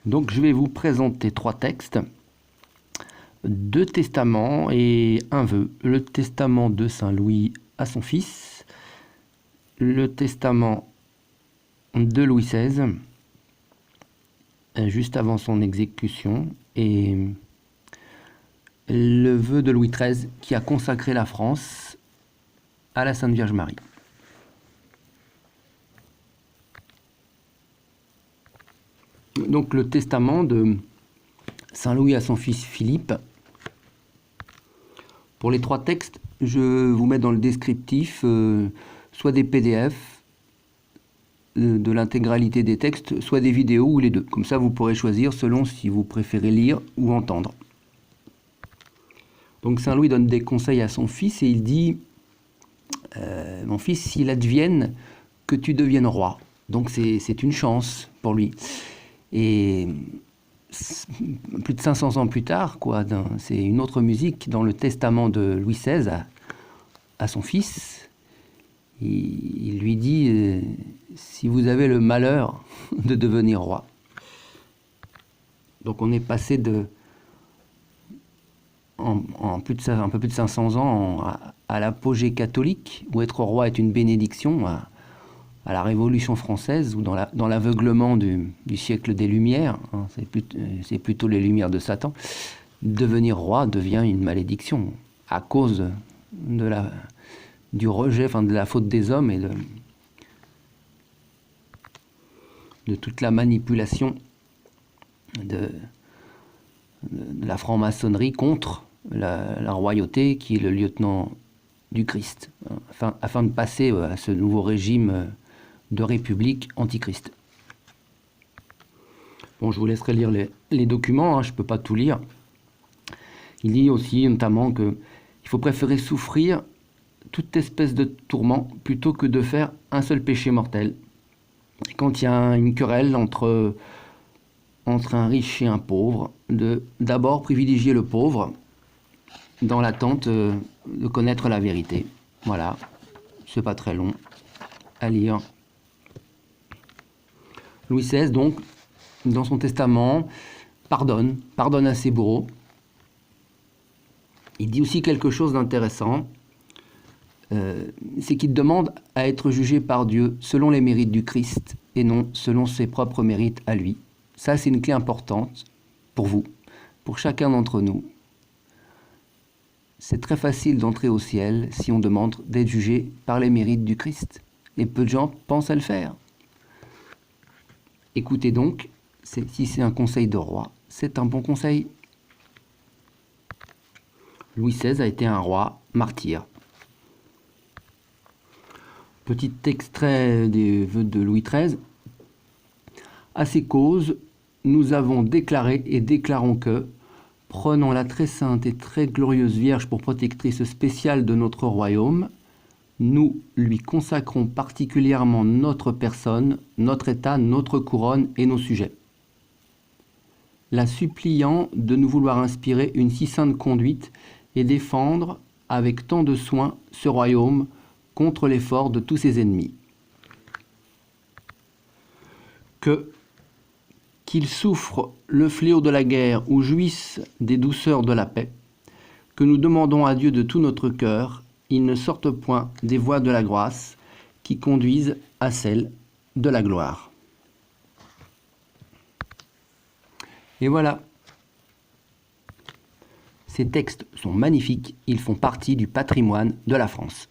Donc je vais vous présenter 3 textes, 2 testaments et un vœu. Le testament de Saint Louis à son fils, le testament de Louis XVI, juste avant son exécution, et le vœu de Louis XIII qui a consacré la France à la Sainte Vierge Marie. Donc le testament de Saint Louis à son fils Philippe. Pour les 3 textes, je vous mets dans le descriptif soit des PDF de l'intégralité des textes, soit des vidéos ou les deux. Comme ça, vous pourrez choisir selon si vous préférez lire ou entendre. Donc Saint Louis donne des conseils à son fils et il dit « Mon fils, s'il advienne que tu deviennes roi ». Donc c'est une chance pour lui. Et plus de 500 ans plus tard, c'est une autre musique dans le testament de Louis XVI à son fils. Il lui dit si vous avez le malheur de devenir roi. Donc on est passé en un peu plus de 500 ans à l'apogée catholique, où être roi est une bénédiction, à la Révolution française, ou dans l'aveuglement du siècle des Lumières, hein, c'est plutôt les Lumières de Satan, devenir roi devient une malédiction, à cause du rejet, de la faute des hommes et de toute la manipulation de la franc-maçonnerie contre la royauté qui est le lieutenant du Christ, afin de passer à ce nouveau régime de république antichrist. Bon, je vous laisserai lire les documents, hein, je ne peux pas tout lire. Il dit aussi notamment qu'il faut préférer souffrir toute espèce de tourment plutôt que de faire un seul péché mortel. Et quand il y a une querelle entre un riche et un pauvre, d'abord privilégier le pauvre dans l'attente de connaître la vérité. Voilà, c'est pas très long à lire. Louis XVI, donc, dans son testament, pardonne à ses bourreaux. Il dit aussi quelque chose d'intéressant, c'est qu'il demande à être jugé par Dieu selon les mérites du Christ et non selon ses propres mérites à lui. Ça, c'est une clé importante pour vous, pour chacun d'entre nous. C'est très facile d'entrer au ciel si on demande d'être jugé par les mérites du Christ. Et peu de gens pensent à le faire. Écoutez donc, si c'est un conseil de roi, c'est un bon conseil. Louis XVI a été un roi martyr. Petit extrait des vœux de Louis XIII. À ces causes, nous avons déclaré et déclarons que, prenant la très sainte et très glorieuse Vierge pour protectrice spéciale de notre royaume, nous lui consacrons particulièrement notre personne, notre état, notre couronne et nos sujets. La suppliant de nous vouloir inspirer une si sainte conduite et défendre avec tant de soin ce royaume contre l'effort de tous ses ennemis. Qu'il souffre le fléau de la guerre ou jouisse des douceurs de la paix, que nous demandons à Dieu de tout notre cœur, il ne sorte point des voies de la grâce qui conduisent à celles de la gloire. Et voilà. Ces textes sont magnifiques, ils font partie du patrimoine de la France.